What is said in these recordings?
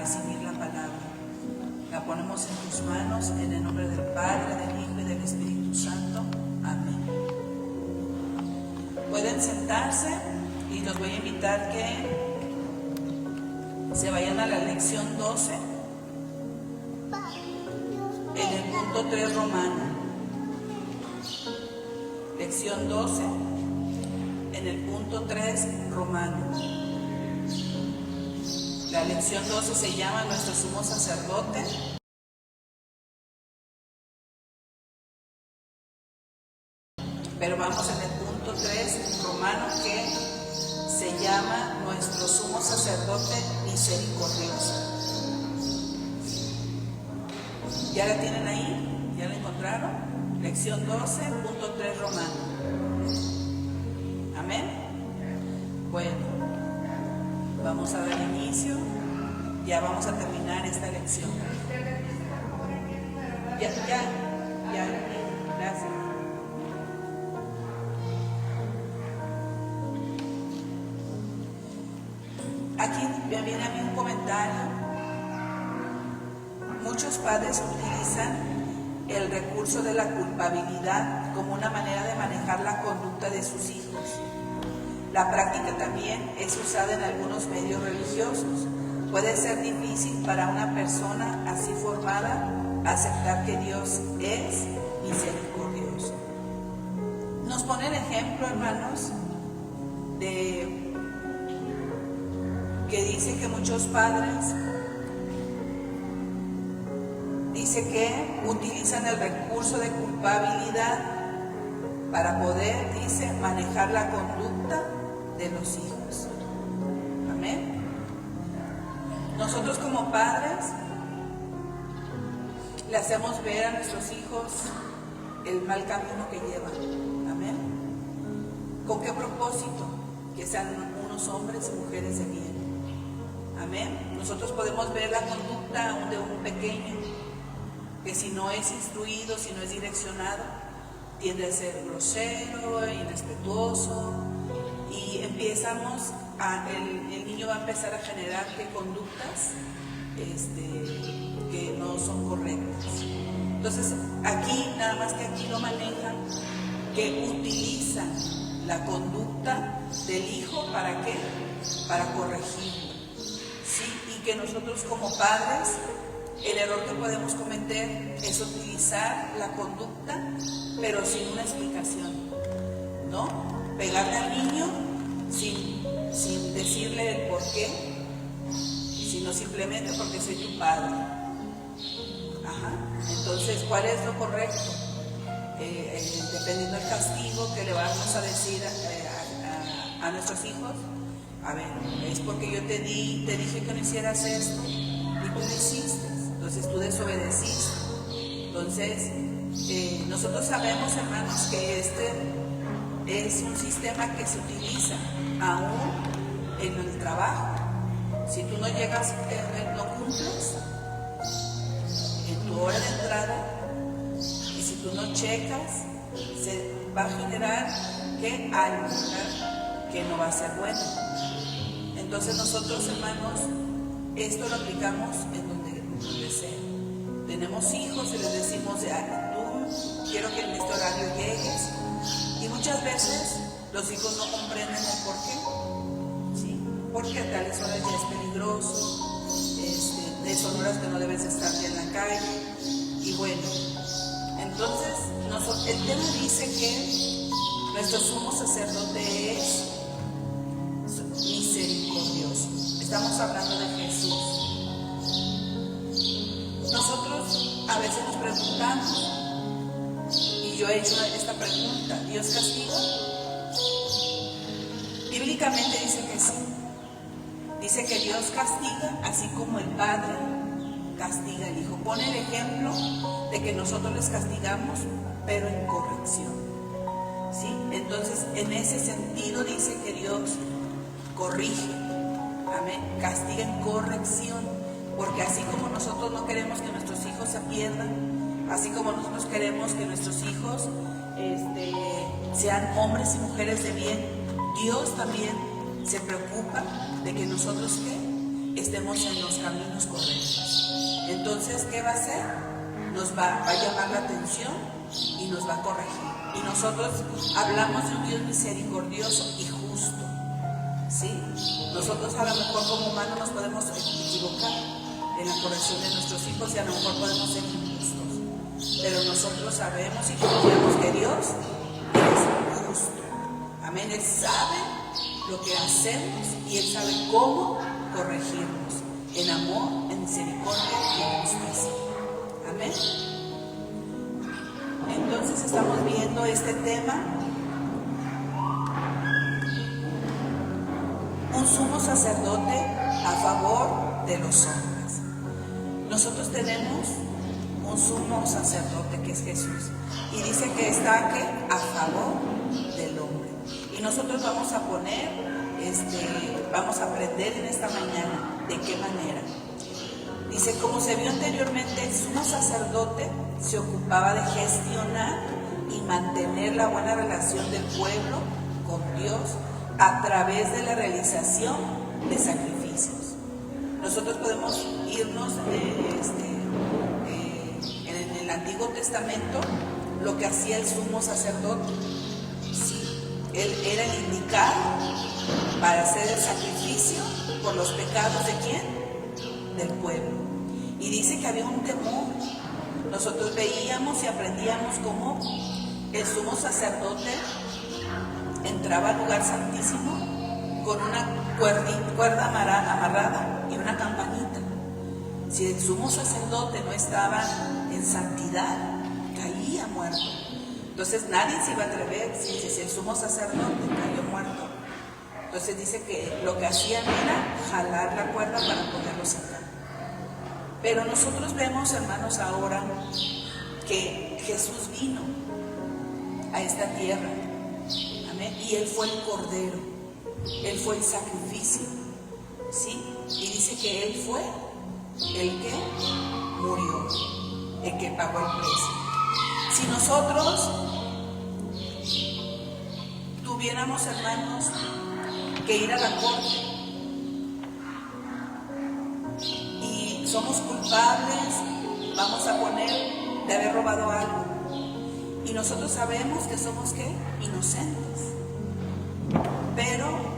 recibir la palabra. La ponemos en tus manos, en el nombre del Padre, del Hijo y del Espíritu Santo. Amén. Pueden sentarse y los voy a invitar que se vayan a la lección 12, en el punto 3 romano. Lección 12, en el punto 3 romano. La lección 12 se llama Nuestro Sumo Sacerdote. Pero vamos en el punto 3 romano, que se llama Nuestro Sumo Sacerdote Misericordioso. ¿Ya la tienen ahí? ¿Ya la encontraron? Lección 12, punto 3 romano. Amén. Bueno, vamos a dar inicio. Ya vamos a terminar esta lección. Ya, gracias. Aquí me viene a mí un comentario. Muchos padres utilizan el recurso de la culpabilidad como una manera de manejar la conducta de sus hijos. La práctica también es usada en algunos medios religiosos. Puede ser difícil para una persona así formada aceptar que Dios es misericordioso. Nos pone el ejemplo, hermanos, de que dice que muchos padres que utilizan el recurso de culpabilidad para poder, dice, manejar la conducta de los hijos. Amén. Nosotros como padres le hacemos ver a nuestros hijos el mal camino que llevan. Amén. ¿Con qué propósito? Que sean unos hombres y mujeres de bien. Amén. Nosotros podemos ver la conducta aún de un pequeño, que si no es instruido, si no es direccionado, tiende a ser grosero, irrespetuoso, y el niño va a empezar a generar conductas que no son correctas. Entonces, aquí, nada más que aquí lo manejan, que utilizan la conducta del hijo, ¿para qué? Para corregirlo, ¿sí? Y que nosotros como padres, el error que podemos cometer es utilizar la conducta, pero sin una explicación, ¿no? Pegarle al niño sin decirle el por qué, sino simplemente porque soy tu padre. Ajá. Entonces, ¿cuál es lo correcto? Dependiendo del castigo que le vamos a decir a nuestros hijos, a ver, es porque yo te dije que no hicieras esto y tú lo hiciste. Entonces tú desobedeciste. Entonces, nosotros sabemos, hermanos, que este es un sistema que se utiliza aún en el trabajo. Si tú no llegas, no cumples en tu hora de entrada, y si tú no checas, se va a generar algo que no va a ser bueno. Entonces nosotros, hermanos, esto lo aplicamos en donde sea. Tenemos hijos y les decimos, tú quiero que en este horario llegues, y muchas veces los hijos no comprenden el por qué, ¿sí? Porque a tales horas ya es peligroso, son horas que no debes estar ya en la calle, y bueno, entonces el tema dice que nuestro sumo sacerdote es misericordioso. Estamos hablando de Jesús. Nosotros a veces nos preguntamos, y yo he hecho esta pregunta, ¿Dios castiga? Bíblicamente dice que sí. Dice que Dios castiga así como el Padre castiga al Hijo. Pone el ejemplo de que nosotros les castigamos, pero en corrección, ¿sí? Entonces, en ese sentido dice que Dios corrige. Amén. Castiga en corrección. Porque así como nosotros no queremos que nuestros hijos se pierdan, así como nosotros queremos que nuestros hijos sean hombres y mujeres de bien, Dios también se preocupa de que nosotros estemos en los caminos correctos. Entonces, ¿qué va a hacer? Nos va a llamar la atención y nos va a corregir. Y nosotros hablamos de un Dios misericordioso y justo, ¿sí? Nosotros a lo mejor como humanos nos podemos equivocar en la corrección de nuestros hijos y a lo mejor podemos ser injustos, pero nosotros sabemos y confiamos que Dios es justo. Amén. Él sabe lo que hacemos y Él sabe cómo corregirnos en amor, en misericordia y en justicia. Amén. Entonces estamos viendo este tema, un sumo sacerdote a favor de los hombres. Nosotros tenemos un sumo sacerdote que es Jesús y dice que está aquí a favor del hombre. Y nosotros vamos a poner, vamos a aprender en esta mañana de qué manera. Dice, como se vio anteriormente, el sumo sacerdote se ocupaba de gestionar y mantener la buena relación del pueblo con Dios a través de la realización de sacrificios. Nosotros podemos irnos en el Antiguo Testamento, lo que hacía el sumo sacerdote. Sí, él era el indicado para hacer el sacrificio por los pecados de ¿quién? Del pueblo. Y dice que había un temor. Nosotros veíamos y aprendíamos cómo el sumo sacerdote entraba al lugar santísimo con una cuerda amarrada y una campanita. Si el sumo sacerdote no estaba en santidad, caía muerto. Entonces nadie se iba a atrever si el sumo sacerdote cayó muerto. Entonces dice que lo que hacían era jalar la cuerda para poderlo sacar. Pero nosotros vemos, hermanos, ahora que Jesús vino a esta tierra. Amén. Y Él fue el Cordero. Él fue el sacrificio. ¿Sí? Y dice que Él fue el que murió, el que pagó el precio. Si nosotros tuviéramos, hermanos, que ir a la corte y somos culpables, vamos a poner de haber robado algo, y nosotros sabemos que somos ¿qué? Inocentes, pero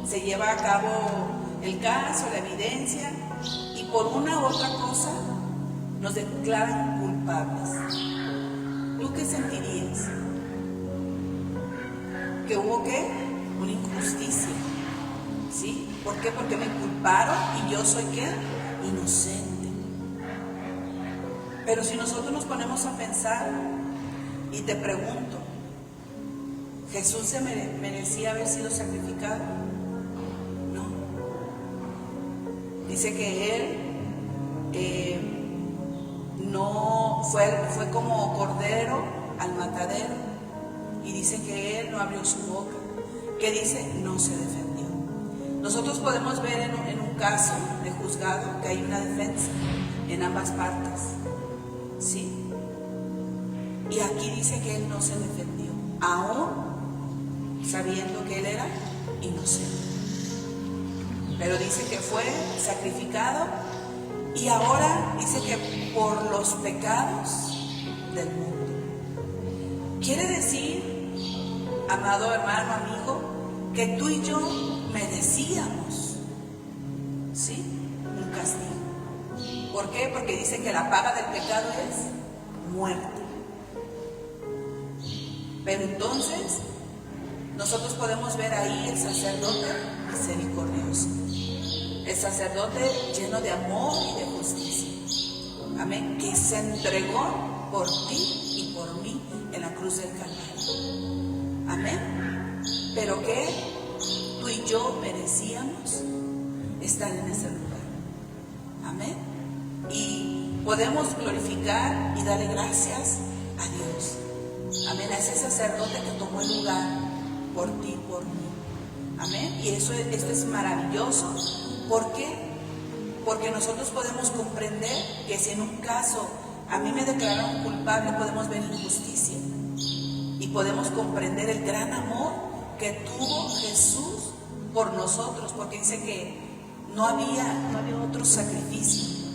se lleva a cabo el caso, la evidencia, y por una u otra cosa nos declaran culpables. ¿Tú qué sentirías? Que hubo ¿qué? Una injusticia, ¿sí? ¿Por qué? Porque me culparon y yo soy ¿qué? Inocente. Pero si nosotros nos ponemos a pensar, y te pregunto, ¿Jesús se merecía haber sido sacrificado? No. Dice que Él no fue como cordero al matadero, y dice que Él no abrió su boca, que dice no se defendió. Nosotros podemos ver en un caso de juzgado que hay una defensa en ambas partes, ¿sí? Y aquí dice que Él no se defendió, aún sabiendo que Él era inocente. Pero dice que fue sacrificado, y ahora dice que por los pecados del mundo. Quiere decir, amado hermano, amigo, que tú y yo merecíamos, ¿sí? Un castigo. ¿Por qué? Porque dice que la paga del pecado es muerte. Pero entonces nosotros podemos ver ahí el sacerdote misericordioso, el sacerdote lleno de amor y de justicia. Amén. Que se entregó por ti y por mí en la cruz del Calvario. Amén. Pero que tú y yo merecíamos estar en ese lugar. Amén. Y podemos glorificar y darle gracias a Dios. Amén. A ese sacerdote que tomó el lugar por ti y por mí. Amén. Y esto es maravilloso. ¿Por qué? Porque nosotros podemos comprender que si en un caso a mí me declararon culpable, podemos ver injusticia y podemos comprender el gran amor que tuvo Jesús por nosotros, porque dice que no había otro sacrificio,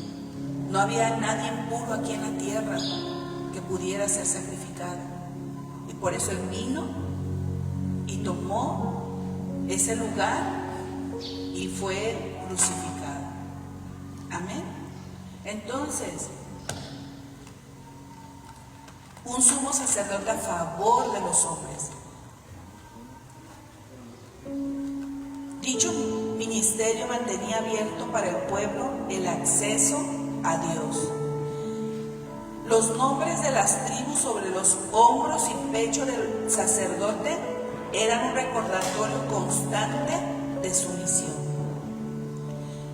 no había nadie puro aquí en la tierra que pudiera ser sacrificado, y por eso Él vino y tomó ese lugar y fue crucificado. Amén. Entonces, un sumo sacerdote a favor de los hombres. Dicho ministerio mantenía abierto para el pueblo el acceso a Dios. Los nombres de las tribus sobre los hombros y pecho del sacerdote eran un recordatorio constante de su misión.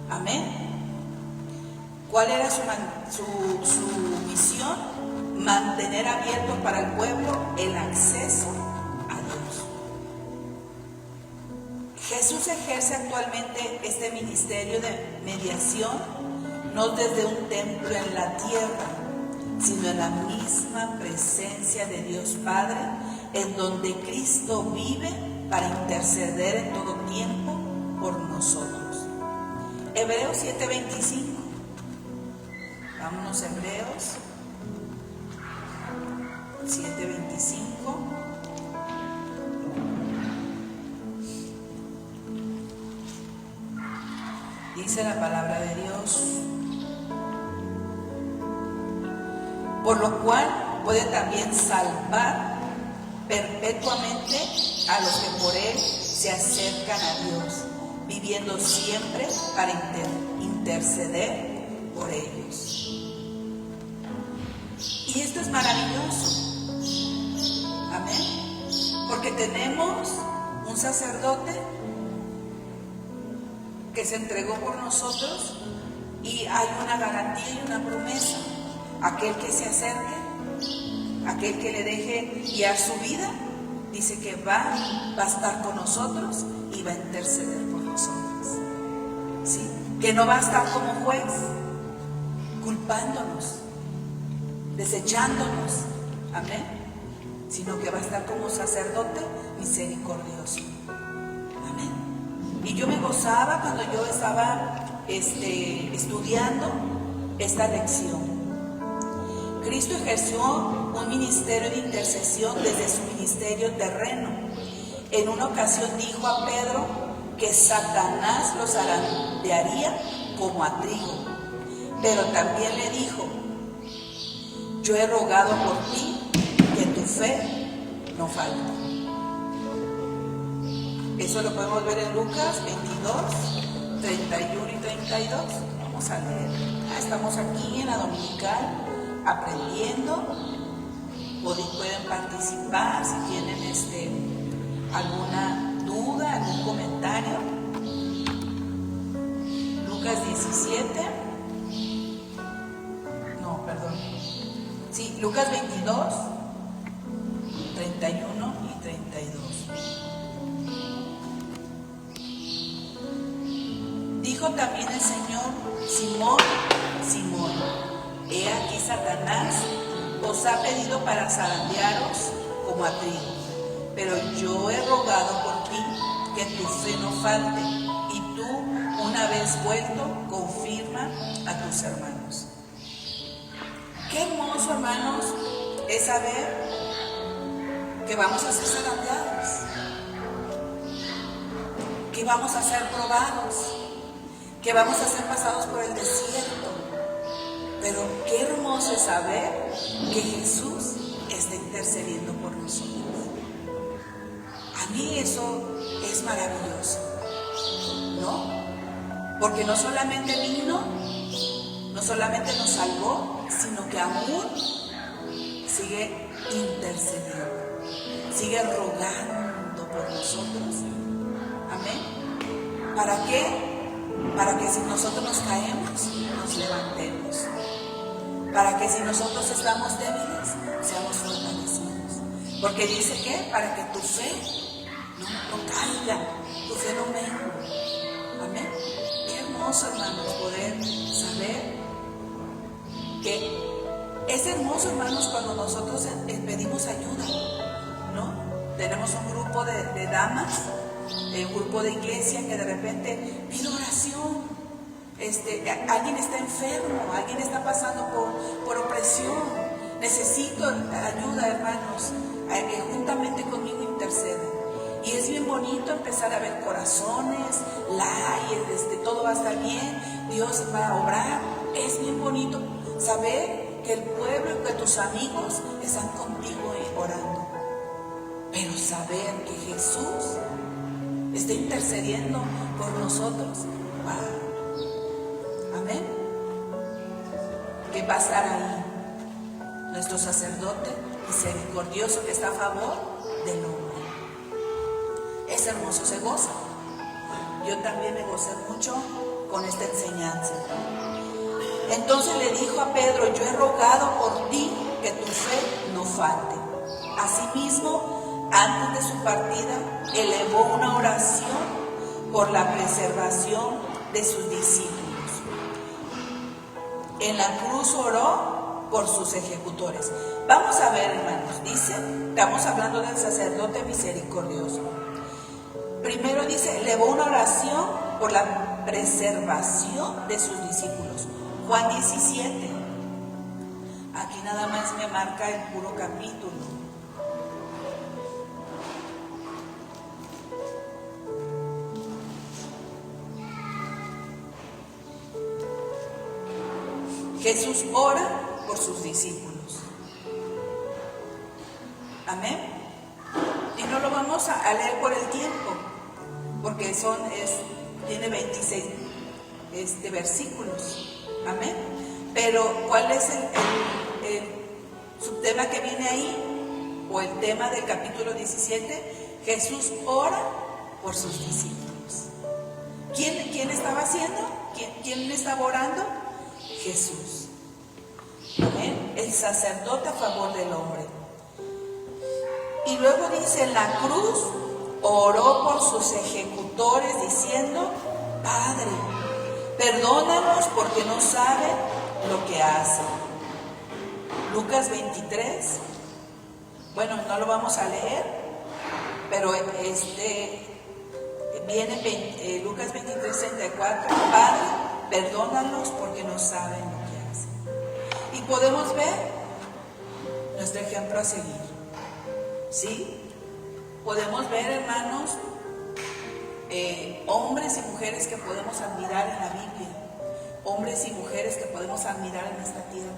Amén. ¿Cuál era su misión? Mantener abierto para el pueblo el acceso a Dios. Jesús ejerce actualmente este ministerio de mediación no desde un templo en la tierra, sino en la misma presencia de Dios Padre, en donde Cristo vive para interceder en todo tiempo por nosotros. Hebreos 7:25. Vámonos a Hebreos 7:25. Dice la palabra de Dios: por lo cual puede también salvar perpetuamente a los que por Él se acercan a Dios, viviendo siempre para interceder por ellos. Y esto es maravilloso. Amén. Porque tenemos un sacerdote que se entregó por nosotros, y hay una garantía y una promesa. Aquel que se acerque, aquel que le deje guiar su vida, dice que va a estar con nosotros y va a interceder por nosotros. ¿Sí? Que no va a estar como juez, culpándonos, desechándonos. Amén. Sino que va a estar como sacerdote misericordioso. Amén. Y yo me gozaba cuando yo estaba estudiando esta lección. Cristo ejerció un ministerio de intercesión desde su ministerio terreno. En una ocasión dijo a Pedro que Satanás los zarandearía como a trigo, pero también le dijo: yo he rogado por ti que tu fe no falte. Eso lo podemos ver en Lucas 22, 31 y 32. Vamos a leer. Estamos aquí en la dominical aprendiendo. Pueden participar si tienen alguna duda, algún comentario. Lucas 17. No, perdón. Sí, Lucas 22, 31 y 32. Dijo también el Señor: Simón, Simón, he aquí Satanás os ha pedido para zarandearos como a trigo, pero yo he rogado por ti que tu fe no falte, y tú, una vez vuelto, confirma a tus hermanos. Qué hermoso, hermanos, es saber que vamos a ser zarandeados, que vamos a ser probados, que vamos a ser pasados por el desierto. Pero qué hermoso es saber que Jesús está intercediendo por nosotros. A mí eso es maravilloso, ¿no? Porque no solamente vino, no solamente nos salvó, sino que aún sigue intercediendo, sigue rogando por nosotros. Amén. ¿Para qué? Para que si nosotros nos caemos, nos levantemos. Para que si nosotros estamos débiles, seamos fortalecidos. Porque dice que para que tu fe no caiga, tu fe no mengue. Amén. Qué hermoso, hermanos, poder saber que es hermoso, hermanos, cuando nosotros pedimos ayuda, ¿no? Tenemos un grupo de damas un grupo de iglesia que de repente pido oración. Alguien está enfermo, alguien está pasando por opresión. Necesito ayuda, hermanos. Juntamente conmigo interceden. Y es bien bonito empezar a ver corazones, todo va a estar bien, Dios va a obrar. Es bien bonito saber que el pueblo, que tus amigos están contigo orando. Pero saber que Jesús está intercediendo por nosotros, ¡wow! Amén. Que va a estar ahí nuestro sacerdote misericordioso que está a favor del hombre. Es hermoso, se goza. Yo también me gocé mucho con esta enseñanza. Entonces le dijo a Pedro: yo he rogado por ti que tu fe no falte. Asimismo, antes de su partida, elevó una oración por la preservación de sus discípulos. En la cruz oró por sus ejecutores. Vamos a ver, hermanos, dice, estamos hablando del sacerdote misericordioso. Primero dice, elevó una oración por la preservación de sus discípulos. Juan 17. Aquí nada más me marca el puro capítulo. Jesús ora por sus discípulos. Amén. Y no lo vamos a leer por el tiempo, porque tiene 26 versículos. Amén. Pero ¿cuál es el subtema que viene ahí? O el tema del capítulo 17. Jesús ora por sus discípulos. ¿Quién estaba haciendo? ¿Quién estaba orando? Jesús. Amén. El sacerdote a favor del hombre. Y luego dice, en la cruz oró por sus ejecutores diciendo: Padre, perdónanos porque no saben lo que hacen. Lucas 23. Bueno, no lo vamos a leer, pero viene Lucas 23, 34. Padre, perdónanos porque no saben lo que hacen. Y podemos ver nuestro ejemplo a seguir. ¿Sí? Podemos ver, hermanos, hombres y mujeres que podemos admirar en la Biblia, hombres y mujeres que podemos admirar en esta tierra.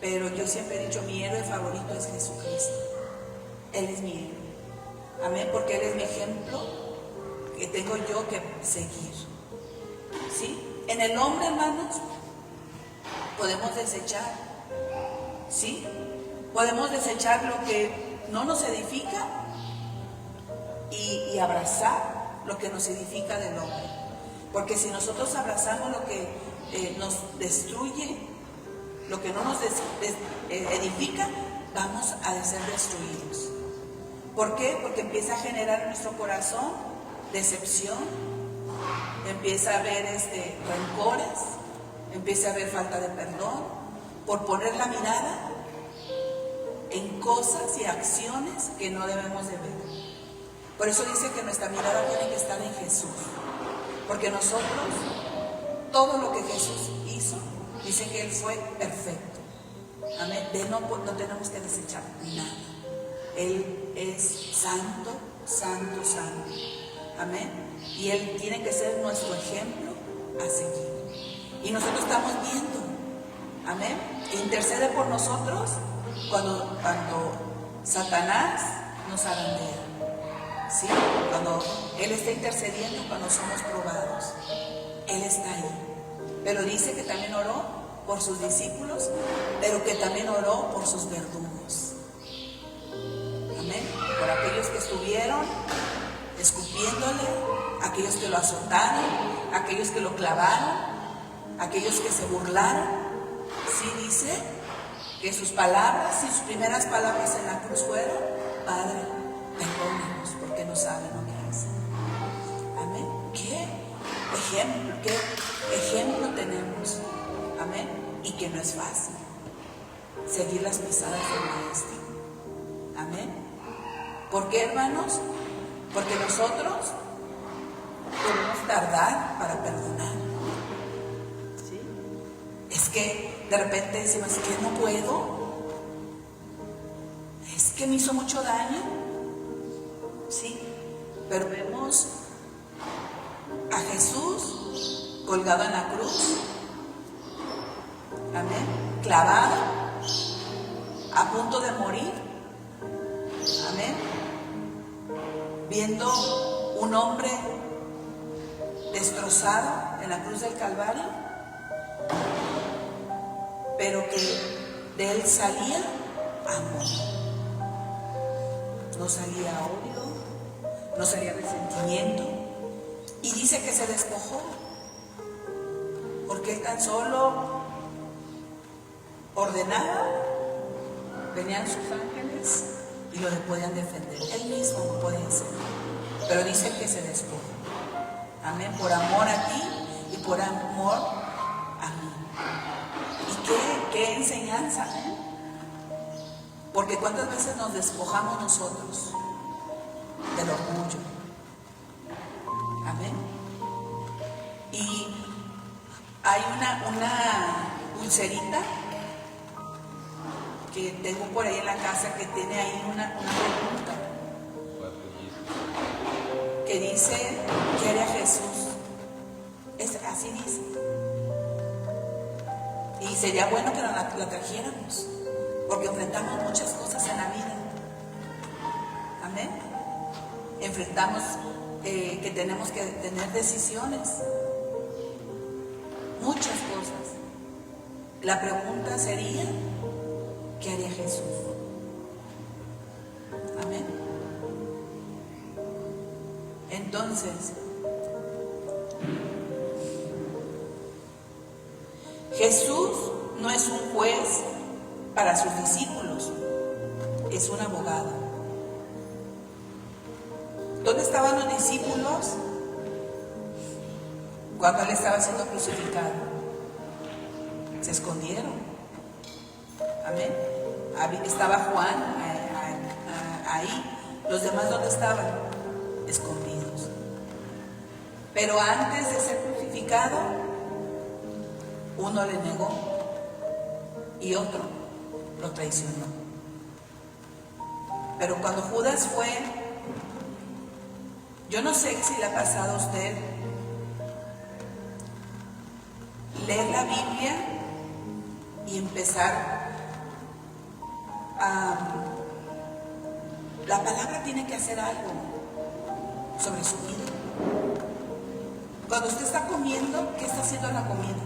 Pero yo siempre he dicho, mi héroe favorito es Jesucristo. Él es mi héroe. Amén, porque Él es mi ejemplo que tengo yo que seguir. ¿Sí? En el hombre, hermanos, podemos desechar. ¿Sí? Podemos desechar lo que no nos edifica y abrazar lo que nos edifica del hombre. Porque si nosotros abrazamos lo que nos destruye, lo que no nos edifica, vamos a ser destruidos. ¿Por qué? Porque empieza a generar en nuestro corazón decepción, empieza a haber rencores, empieza a haber falta de perdón, por poner la mirada en cosas y acciones que no debemos de ver. Por eso dice que nuestra mirada tiene que estar en Jesús, porque nosotros, todo lo que Jesús hizo, dice que Él fue perfecto. Amén. De Él no tenemos que desechar nada. Él es santo, santo, santo. Amén. Y Él tiene que ser nuestro ejemplo a seguir. Y nosotros estamos viendo, amén, intercede por nosotros cuando Satanás nos arandea. ¿Sí? Cuando Él está intercediendo, cuando somos probados, Él está ahí. Pero dice que también oró por sus discípulos, pero que también oró por sus verdugos. Amén. Por aquellos que estuvieron escupiéndole, aquellos que lo azotaron, aquellos que lo clavaron, aquellos que se burlaron. Sí, dice que sus palabras y sus primeras palabras en la cruz fueron: Padre, perdónanos porque no saben lo que hacen. Amén. ¿Qué ejemplo tenemos? Amén. Y que no es fácil seguir las pisadas del Maestro. Amén. ¿Por qué, hermanos? Porque nosotros podemos tardar para perdonar. ¿Sí? Es que de repente decimos, es que no puedo. Es que me hizo mucho daño. Sí, pero vemos a Jesús colgado en la cruz. Amén. Clavado, a punto de morir. Amén. Viendo un hombre destrozado en la cruz del Calvario, pero que de él salía amor. No salía odio, no salía resentimiento. Y dice que se despojó, porque él tan solo ordenaba, venían sus ángeles y lo podían defender. Él mismo no podía hacer, pero dice que se despojó. Amén, por amor a ti y por amor a mí. ¿Y qué enseñanza? Porque cuántas veces nos despojamos nosotros del orgullo. Amén. Y hay una pulserita que tengo por ahí en la casa que tiene ahí una pregunta que dice, ¿qué haría Jesús? Así dice. Y sería bueno que la trajéramos, porque enfrentamos muchas cosas en la vida. Amén. Enfrentamos que tenemos que tener decisiones, muchas cosas. La pregunta sería, ¿qué haría Jesús? Amén. Entonces, Jesús no es un juez para sus discípulos, es un abogado. ¿Dónde estaban los discípulos cuando él estaba siendo crucificado? Se escondieron. Amén. Estaba Juan ahí. ¿Los demás dónde estaban? Escondidos. Pero antes de ser crucificado, uno le negó y otro lo traicionó. Pero cuando Judas fue, yo no sé si le ha pasado a usted leer la Biblia y empezar a... La palabra tiene que hacer algo sobre su vida. Cuando usted está comiendo, ¿qué está haciendo la comida?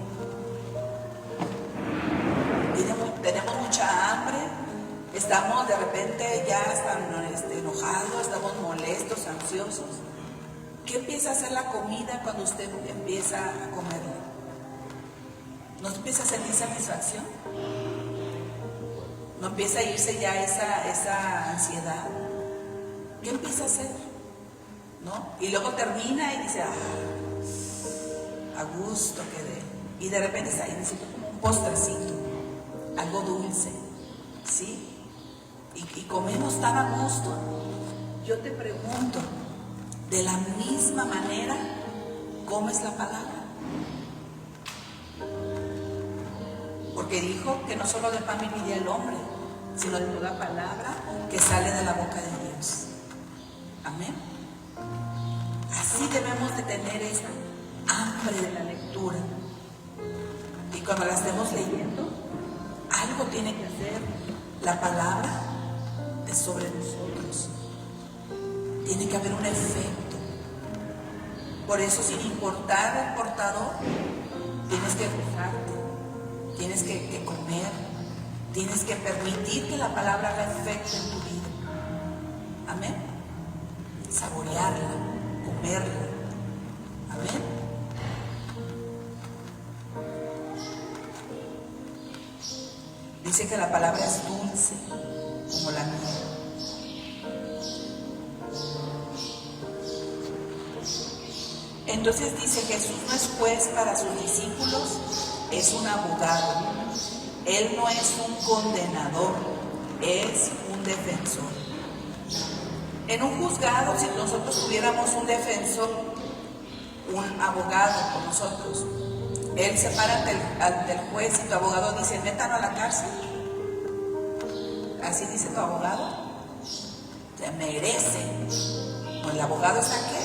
Tenemos mucha hambre, estamos de repente ya enojados, estamos molestos, ansiosos. ¿Qué empieza a hacer la comida cuando usted empieza a comerla? ¿No empieza a sentir satisfacción? ¿No empieza a irse ya esa ansiedad? ¿Qué empieza a hacer? ¿No? Y luego termina y dice, a gusto quedé. Y de repente está ahí, necesito un postrecito, algo dulce, ¿sí? Y comemos tan a gusto. Yo te pregunto, de la misma manera, ¿comes la palabra? Porque dijo que no solo de pan viviría el hombre, sino de toda palabra que sale de la boca de Dios. Amén. Así debemos de tener esa hambre de la lectura. Y cuando la estemos leyendo, algo tiene que hacer la palabra sobre nosotros. Tiene que haber un efecto. Por eso, sin importar el portador, tienes que gozarte, tienes que comer, tienes que permitir que la palabra haga efecto en tu vida. Amén. Saborearla, comerla. Amén. Dice que la palabra es dulce como la miel. Entonces dice, Jesús no es juez para sus discípulos, es un abogado. Él no es un condenador, es un defensor. En un juzgado, si nosotros tuviéramos un defensor, un abogado con nosotros, él se para ante el juez y tu abogado dice, métanlo a la cárcel. Así dice tu abogado. Se merece. Pues el abogado está ¿qué?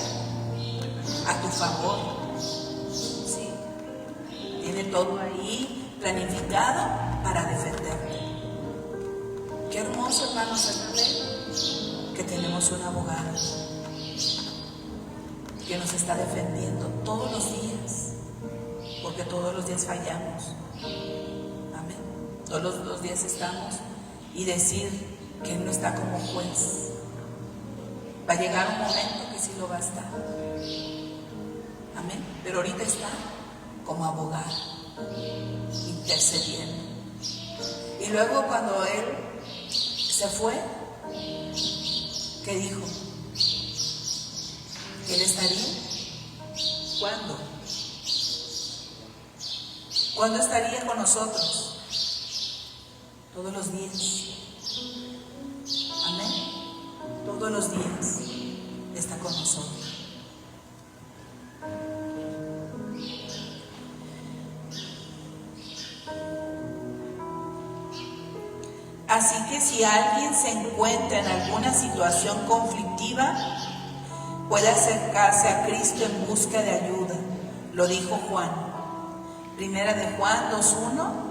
A tu favor. ¿Sí? Tiene todo ahí planificado para defenderte. Qué hermoso, hermanos, saber que tenemos un abogado que nos está defendiendo todos los días, porque todos los días fallamos. Amén. Todos los días estamos y decir que Él no está como juez. Va a llegar un momento que sí lo va a estar. Amén. Pero ahorita está como abogado, intercediendo. Y luego cuando Él se fue, ¿qué dijo? ¿Que Él estaría? ¿Cuándo? ¿Cuándo estaría con nosotros? Todos los días. Amén. Todos los días está con nosotros. Así que si alguien se encuentra en alguna situación conflictiva, puede acercarse a Cristo en busca de ayuda. Lo dijo Juan. Primera de Juan 2:1.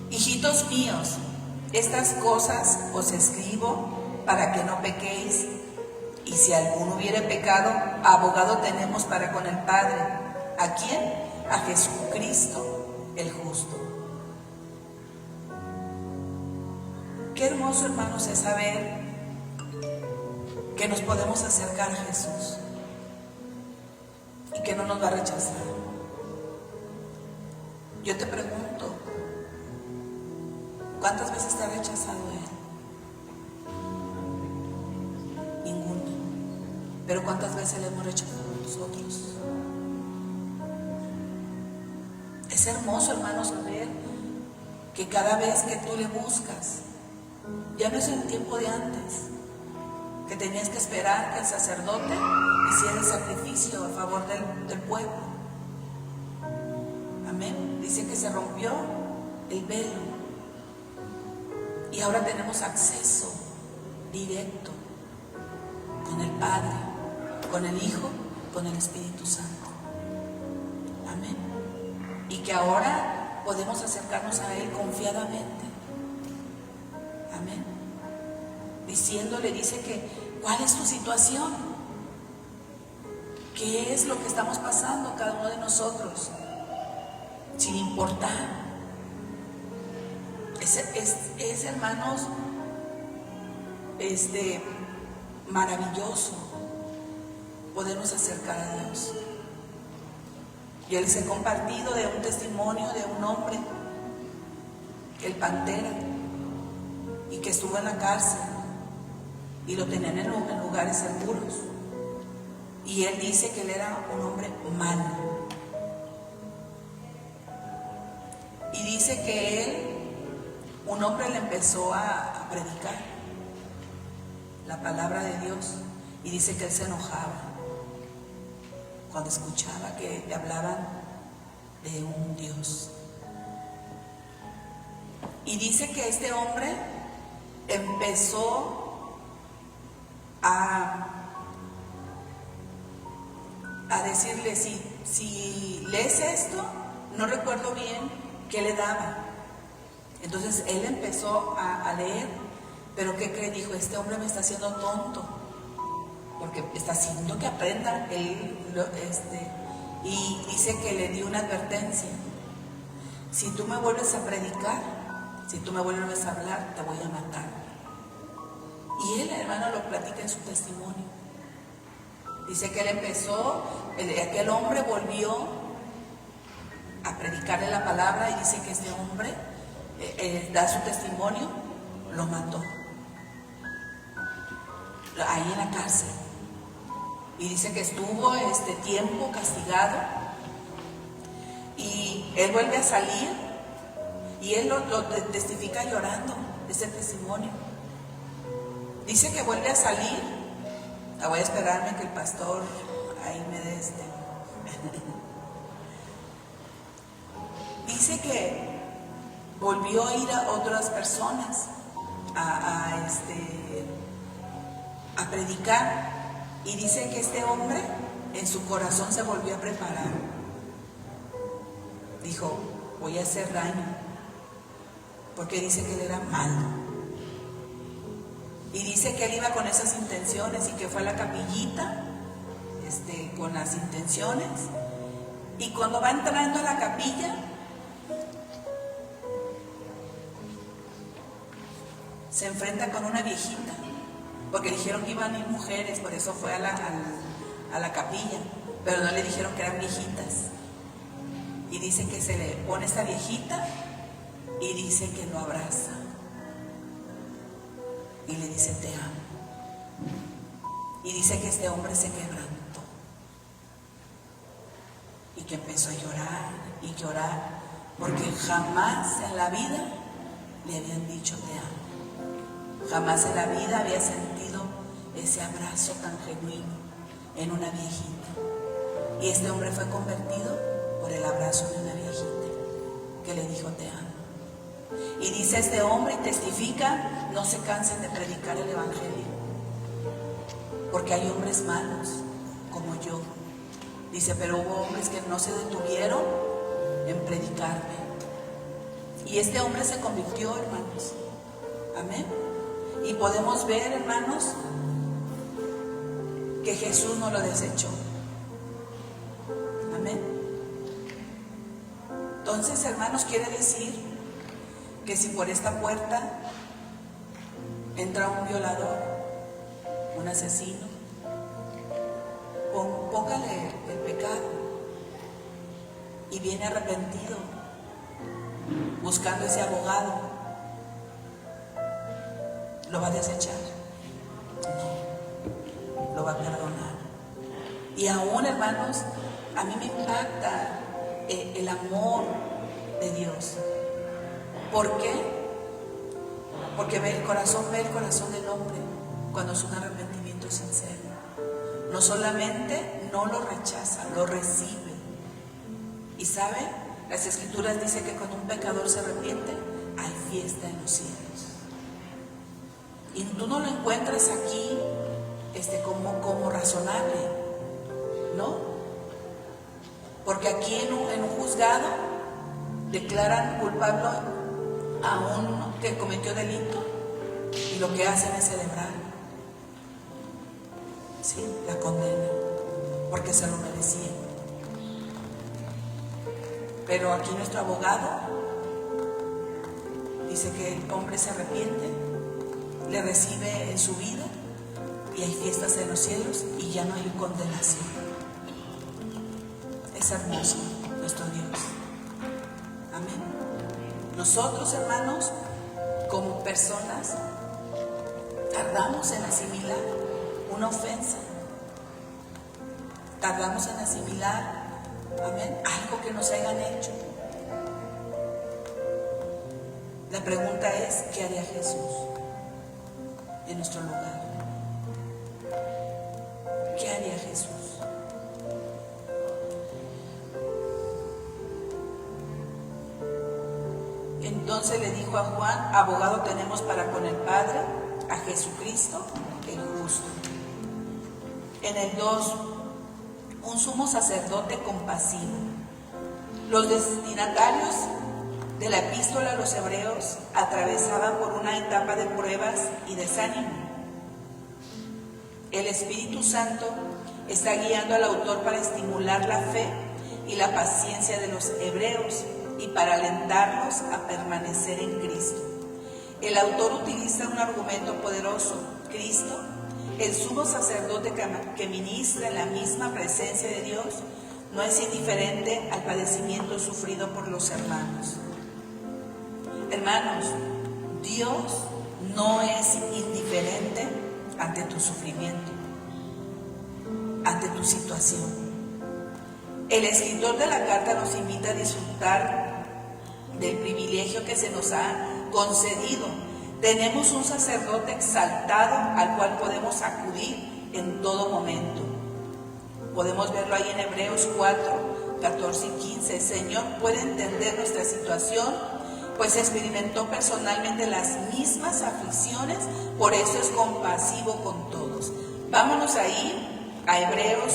Hijitos míos, estas cosas os escribo para que no pequéis. Y si alguno hubiere pecado, abogado tenemos para con el Padre. ¿A quién? A Jesucristo, el justo. Qué hermoso, hermanos, es saber que nos podemos acercar a Jesús y que no nos va a rechazar. Yo te pregunto, ¿cuántas veces te ha rechazado Él? Ninguna. Pero ¿cuántas veces le hemos rechazado nosotros? Es hermoso, hermanos, saber que cada vez que tú le buscas, ya no es el tiempo de antes, que tenías que esperar que el sacerdote hiciera el sacrificio a favor del pueblo. Amén. Dice que se rompió el velo y ahora tenemos acceso directo con el Padre, con el Hijo, con el Espíritu Santo. Amén. Y que ahora podemos acercarnos a Él confiadamente. Amén. Diciéndole, dice que, ¿cuál es tu situación? ¿Qué es lo que estamos pasando cada uno de nosotros? Sin importar. Es hermanos, maravilloso podernos acercar a Dios. Yo les he compartido de un testimonio de un hombre, el Pantera, y que estuvo en la cárcel y lo tenían en lugares seguros. Y él dice que él era un hombre malo. Y dice que un hombre le empezó a predicar la palabra de Dios y dice que él se enojaba cuando escuchaba que le hablaban de un Dios. Y dice que este hombre empezó a decirle, si lees esto, no recuerdo bien qué le daba. Entonces él empezó a leer, pero ¿qué cree? Dijo, este hombre me está haciendo tonto, porque está haciendo que aprenda. Y dice que le dio una advertencia: si tú me vuelves a predicar, si tú me vuelves a hablar, te voy a matar. Y él, hermano, lo platica en su testimonio. Dice que él empezó, aquel hombre volvió a predicarle la palabra, y dice que este hombre da su testimonio, lo mató ahí en la cárcel. Y dice que estuvo tiempo castigado, y él vuelve a salir Y él lo testifica llorando, ese testimonio. Dice que vuelve a salir. Voy a esperarme que el pastor ahí me dé Dice que volvió a ir a otras personas a predicar, y dice que este hombre en su corazón se volvió a preparar. Dijo, voy a hacer daño, porque dice que él era malo, y dice que él iba con esas intenciones y que fue a la capillita con las intenciones, y cuando va entrando a la capilla se enfrenta con una viejita, porque dijeron que iban a ir mujeres, por eso fue a la capilla, pero no le dijeron que eran viejitas. Y dice que se le pone esta viejita y dice que lo abraza y le dice te amo. Y dice que este hombre se quebrantó y que empezó a llorar y llorar, porque jamás en la vida le habían dicho te amo. Jamás en la vida había sentido ese abrazo tan genuino en una viejita. Y este hombre fue convertido por el abrazo de una viejita que le dijo te amo. Y dice este hombre y testifica, no se cansen de predicar el evangelio, porque hay hombres malos como yo. Dice, pero hubo hombres que no se detuvieron en predicarme. Y este hombre se convirtió, hermanos. Amén. Y podemos ver, hermanos, que Jesús no lo desechó. Amén. Entonces, hermanos, quiere decir que si por esta puerta entra un violador, un asesino, póngale el pecado y viene arrepentido, buscando ese abogado, ¿lo va a desechar? No, lo va a perdonar. Y aún, hermanos, a mí me impacta el amor de Dios. ¿Por qué? Porque ve el corazón del hombre cuando es un arrepentimiento sincero. No solamente no lo rechaza, lo recibe. Y ¿sabe? Las Escrituras dicen que cuando un pecador se arrepiente, hay fiesta en los cielos. Y tú no lo encuentras aquí como razonable, ¿no? Porque aquí en un juzgado declaran culpable a uno que cometió delito y lo que hacen es celebrar, ¿sí? La condena, porque se lo merecía. Pero aquí nuestro abogado dice que el hombre se arrepiente, le recibe en su vida y hay fiestas en los cielos y ya no hay condenación. Es hermoso nuestro Dios. Amén. Nosotros, hermanos, como personas, tardamos en asimilar una ofensa. Tardamos en asimilar, amén, algo que nos hayan hecho. La pregunta es, ¿qué haría Jesús en nuestro lugar? ¿Qué haría Jesús? Entonces le dijo a Juan, abogado tenemos para con el Padre, a Jesucristo el justo. En el 2, un sumo sacerdote compasivo. Los destinatarios de la epístola a los hebreos atravesaban por una etapa de pruebas y desánimo. El Espíritu Santo está guiando al autor para estimular la fe y la paciencia de los hebreos y para alentarlos a permanecer en Cristo. El autor utiliza un argumento poderoso. Cristo, el sumo sacerdote que ministra en la misma presencia de Dios, no es indiferente al padecimiento sufrido por los hermanos. Hermanos, Dios no es indiferente ante tu sufrimiento, ante tu situación. El escritor de la carta nos invita a disfrutar del privilegio que se nos ha concedido. Tenemos un sacerdote exaltado al cual podemos acudir en todo momento. Podemos verlo ahí en Hebreos 4, 14 y 15. El Señor puede entender nuestra situación, pues experimentó personalmente las mismas aflicciones, por eso es compasivo con todos. Vámonos ahí a Hebreos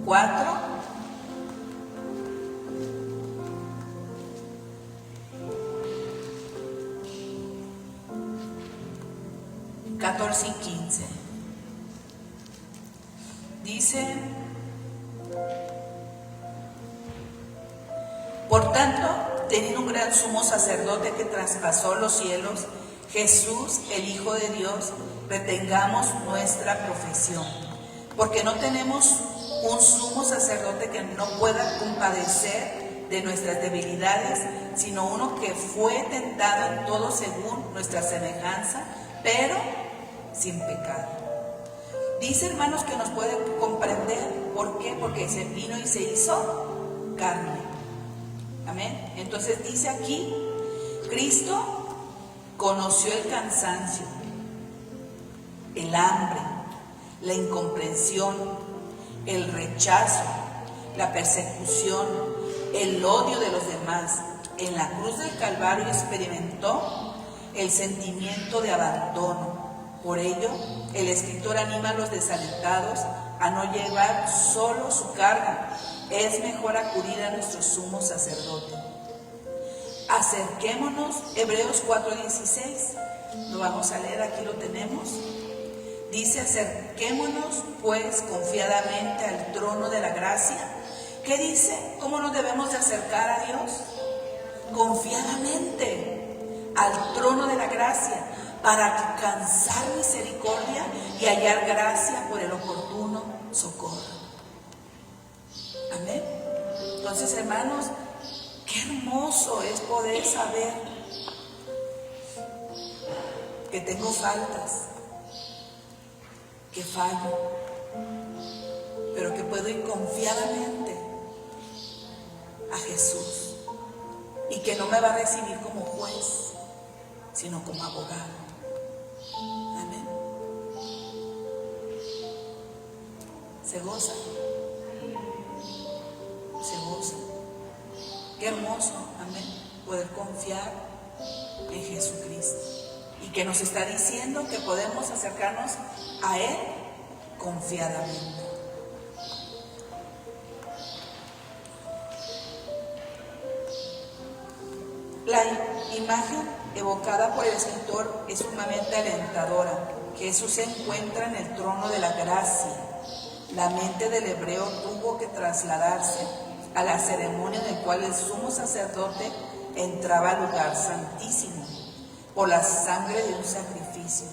4. 14 y 15. Dice: por tanto, teniendo un gran sumo sacerdote que traspasó los cielos, Jesús, el Hijo de Dios, retengamos nuestra profesión, porque no tenemos un sumo sacerdote que no pueda compadecer de nuestras debilidades, sino uno que fue tentado en todo según nuestra semejanza, pero sin pecado. Dice, hermanos, que nos puede comprender. ¿Por qué? Porque se vino y se hizo carne. Amén. Entonces dice aquí, Cristo conoció el cansancio, el hambre, la incomprensión, el rechazo, la persecución, el odio de los demás. En la cruz del Calvario experimentó el sentimiento de abandono. Por ello, el escritor anima a los desalentados a no llevar solo su carga. Es mejor acudir a nuestro sumo sacerdote. Acerquémonos, Hebreos 4:16. Lo vamos a leer, aquí lo tenemos. Dice: acerquémonos pues confiadamente al trono de la gracia. ¿Qué dice? ¿Cómo nos debemos de acercar a Dios? Confiadamente al trono de la gracia, para alcanzar misericordia y hallar gracia por el oportuno socorro. Amén. Entonces, hermanos, qué hermoso es poder saber que tengo faltas, que fallo, pero que puedo ir confiadamente a Jesús y que no me va a recibir como juez, sino como abogado. Amén. Se goza. Se goza. Qué hermoso, amén, poder confiar en Jesucristo. Y que nos está diciendo que podemos acercarnos a Él confiadamente. La imagen evocada por el escritor es sumamente alentadora. Jesús se encuentra en el trono de la gracia. La mente del hebreo tuvo que trasladarse a la ceremonia en la cual el sumo sacerdote entraba al lugar santísimo por la sangre de un sacrificio,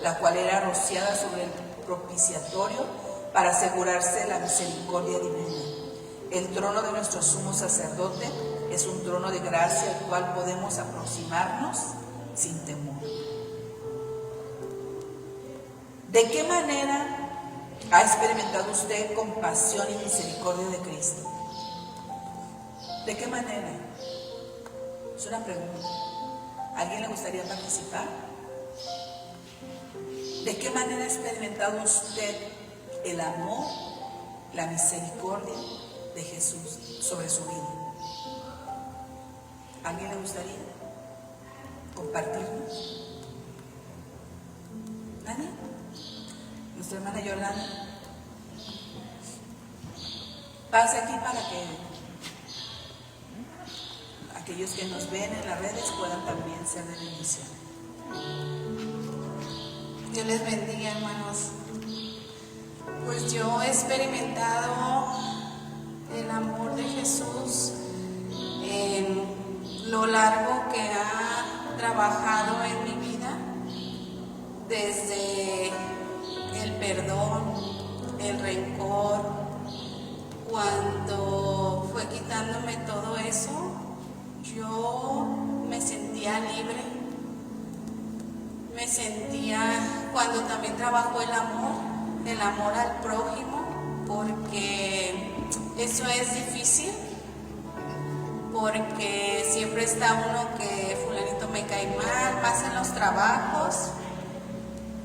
la cual era rociada sobre el propiciatorio para asegurarse de la misericordia divina. El trono de nuestro sumo sacerdote es un trono de gracia al cual podemos aproximarnos sin temor. ¿De qué manera ha experimentado usted compasión y misericordia de Cristo? ¿De qué manera? Es una pregunta. ¿A alguien le gustaría participar? ¿De qué manera ha experimentado usted el amor, la misericordia de Jesús sobre su vida? ¿A alguien le gustaría compartirnos? ¿Nadie? Nuestra hermana Yolanda. Pase aquí para que aquellos que nos ven en las redes puedan también ser de bendición. Dios les bendiga, hermanos. Pues yo he experimentado el amor de Jesús en lo largo que ha trabajado en mi vida, desde el perdón, el rencor. Cuando fue quitándome todo eso, yo me sentía libre. Me sentía, cuando también trabajó el amor al prójimo, porque eso es difícil. porque siempre está uno que fulanito me cae mal, más en los trabajos.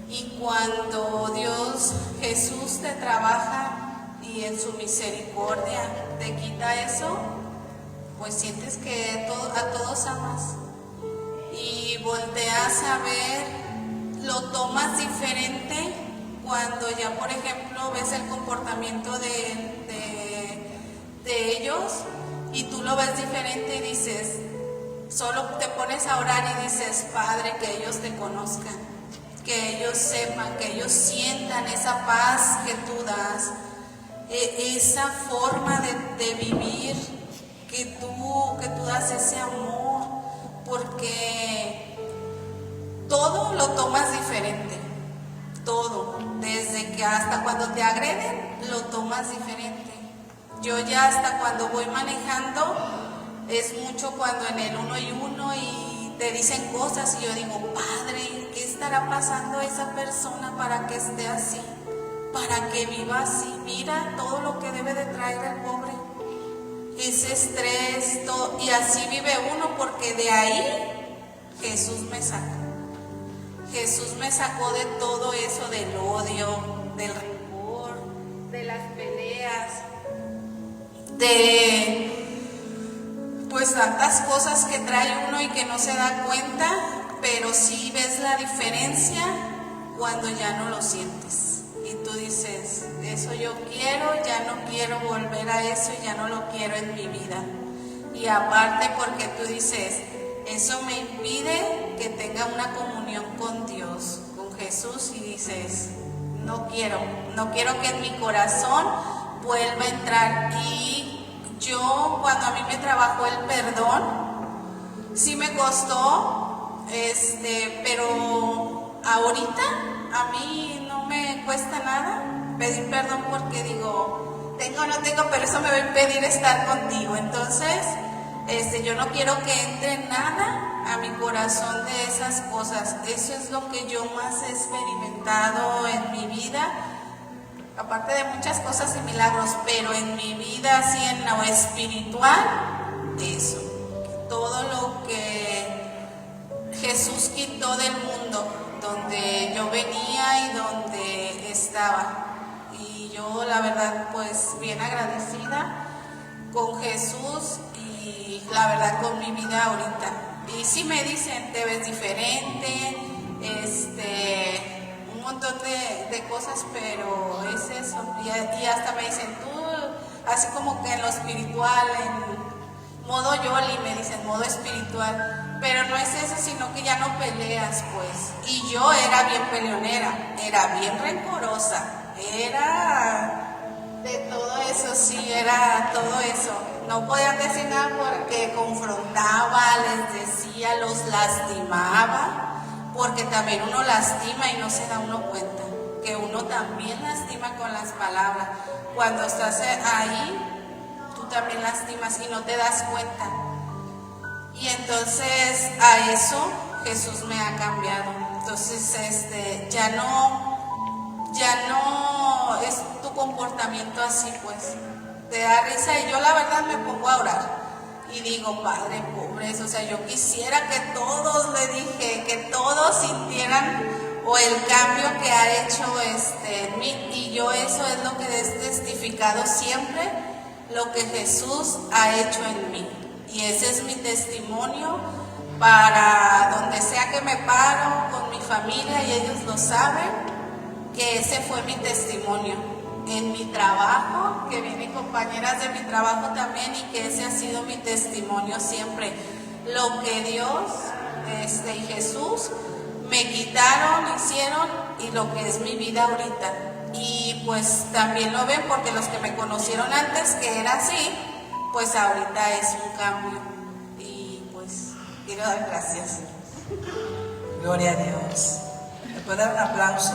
Y cuando Dios, Jesús te trabaja y en su misericordia te quita eso, pues sientes que a todos amas. Y volteas a ver, lo tomas diferente cuando ya, por ejemplo, ves el comportamiento de ellos y tú lo ves diferente y dices, solo te pones a orar y dices, Padre, que ellos te conozcan, que ellos sepan, que ellos sientan esa paz que tú das, esa forma de vivir, que tú das ese amor, porque todo lo tomas diferente, todo, desde que hasta cuando te agreden, lo tomas diferente. Yo ya hasta cuando voy manejando, es mucho cuando en el 1 y 1 y te dicen cosas y yo digo, Padre, ¿qué estará pasando a esa persona para que esté así? Para que viva así. Mira todo lo que debe de traer el pobre. Ese estrés, todo, y así vive uno, porque de ahí Jesús me sacó. Jesús me sacó de todo eso, del odio, del rencor, de las peleas, de pues tantas cosas que trae uno y que no se da cuenta, pero sí ves la diferencia cuando ya no lo sientes. Y tú dices, eso yo quiero, ya no quiero volver a eso, ya no lo quiero en mi vida. Y aparte porque tú dices, eso me impide que tenga una comunión con Dios, con Jesús, y dices, no quiero que en mi corazón vuelva a entrar. Y yo, cuando a mí me trabajó el perdón, sí me costó, pero ahorita a mí no me cuesta nada pedir perdón, porque digo, tengo o no tengo, pero eso me va a impedir estar contigo. Entonces, yo no quiero que entre nada a mi corazón de esas cosas. Eso es lo que yo más he experimentado en mi vida, aparte de muchas cosas y milagros, pero en mi vida, así en lo espiritual, eso, todo lo que Jesús quitó del mundo, donde yo venía y donde estaba. Y yo, la verdad, pues bien agradecida con Jesús y la verdad con mi vida ahorita. Y sí me dicen, te ves diferente, un montón de cosas, pero es eso. Y hasta me dicen, tú, así como que en lo espiritual, en modo Yoli, me dicen, modo espiritual. Pero no es eso, sino que ya no peleas, pues. Y yo era bien peleonera, era bien rencorosa, era de todo eso, sí, era todo eso. No podían decir nada porque confrontaba, les decía, los lastimaba. Porque también uno lastima y no se da uno cuenta, que uno también lastima con las palabras. Cuando estás ahí, tú también lastimas y no te das cuenta. Y entonces a eso Jesús me ha cambiado. Entonces ya no es tu comportamiento así, pues. Te da risa y yo la verdad me pongo a orar. Y digo, Padre, pobres, o sea, yo quisiera que todos, le dije, que todos sintieran o el cambio que ha hecho en mí. Y yo eso es lo que he testificado siempre, lo que Jesús ha hecho en mí. Y ese es mi testimonio para donde sea que me paro con mi familia, y ellos lo saben, que ese fue mi testimonio. En mi trabajo, que vienen compañeras de mi trabajo también, y que ese ha sido mi testimonio siempre. Lo que Dios y Jesús me quitaron, hicieron, y lo que es mi vida ahorita. Y pues también lo ven porque los que me conocieron antes, que era así, pues ahorita es un cambio. Y pues quiero dar gracias. Gloria a Dios. ¿Me puede dar un aplauso?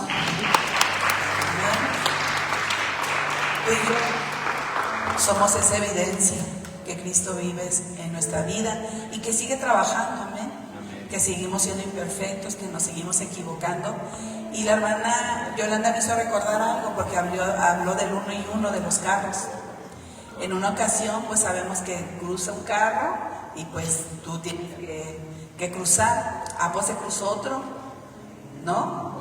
Tú y yo somos esa evidencia que Cristo vive en nuestra vida y que sigue trabajando, amén. Que seguimos siendo imperfectos, que nos seguimos equivocando. Y la hermana Yolanda me hizo recordar algo, porque habló del 1 y 1 de los carros. En una ocasión, pues sabemos que cruza un carro y pues tú tienes que cruzar. Pues se cruzó otro, ¿no?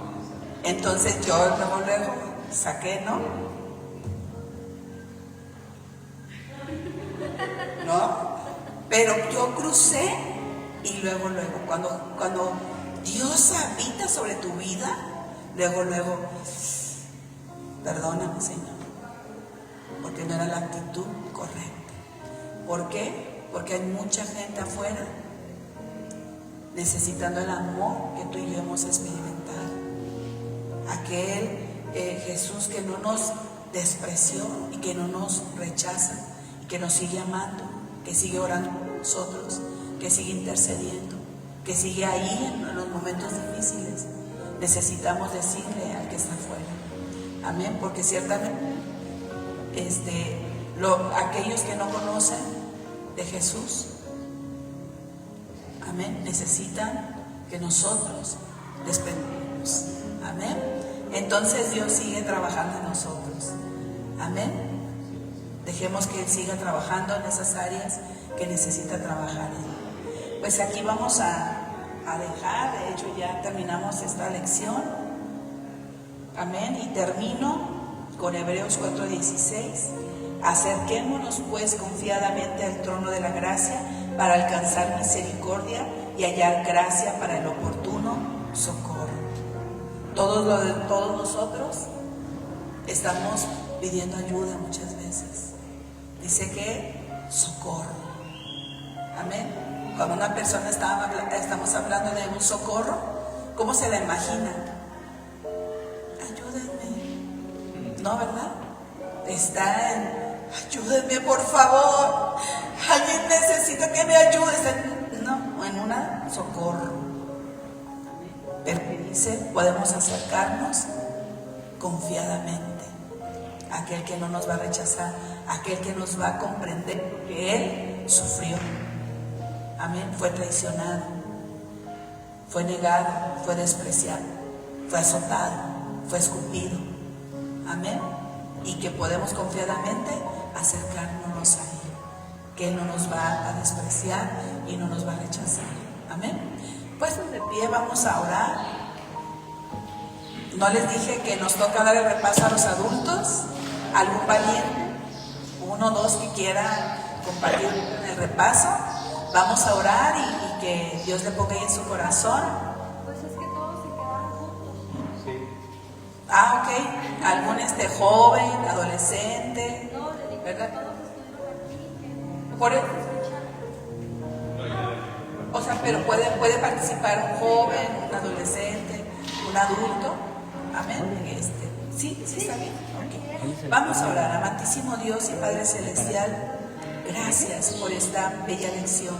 Entonces yo luego saqué, ¿no? ¿No? Pero yo crucé y luego, cuando Dios habita sobre tu vida, luego, perdóname, Señor, porque no era la actitud correcta. ¿Por qué? Porque hay mucha gente afuera necesitando el amor que tú y yo hemos experimentado. Aquel Jesús que no nos despreció y que no nos rechaza y que nos sigue amando, que sigue orando por nosotros, que sigue intercediendo, que sigue ahí en los momentos difíciles. Necesitamos decirle al que está afuera, amén, porque ciertamente aquellos que no conocen de Jesús, amén, necesitan que nosotros les prediquemos, amén. Entonces Dios sigue trabajando en nosotros, amén. Dejemos que Él siga trabajando en esas áreas que necesita trabajar en. Pues aquí vamos a dejar, de hecho ya terminamos esta lección, amén, y termino con Hebreos 4:16. Acerquémonos pues confiadamente al trono de la gracia para alcanzar misericordia y hallar gracia para el oportuno socorro. Todos nosotros estamos pidiendo ayuda muchas veces. Dice que socorro. Amén. Cuando una persona estamos hablando de un socorro, ¿cómo se la imagina? Ayúdenme. ¿No, verdad? Está en ayúdenme, por favor. Alguien necesita que me ayude. No, en una socorro. Pero dice, podemos acercarnos confiadamente a aquel que no nos va a rechazar, a aquel que nos va a comprender, porque Él sufrió. Amén. Fue traicionado, fue negado, fue despreciado, fue azotado, fue escupido. Amén. Y que podemos confiadamente acercarnos a Él, que Él no nos va a despreciar y no nos va a rechazar. Amén. Pues de pie vamos a orar. No les dije que nos toca dar el repaso a los adultos. ¿Algún valiente? Uno o dos que quiera compartir en el repaso. Vamos a orar y que Dios le ponga ahí en su corazón. Pues es que todos se quedaron juntos. Sí. Ok. Algún joven, adolescente. No, le dije ¿verdad? que todos estuvieron aquí. Por eso. O sea, pero puede participar un joven, un adolescente, un adulto. Amén. Sí, está bien. Okay. Vamos a orar. Amantísimo Dios y Padre Celestial, gracias por esta bella lección.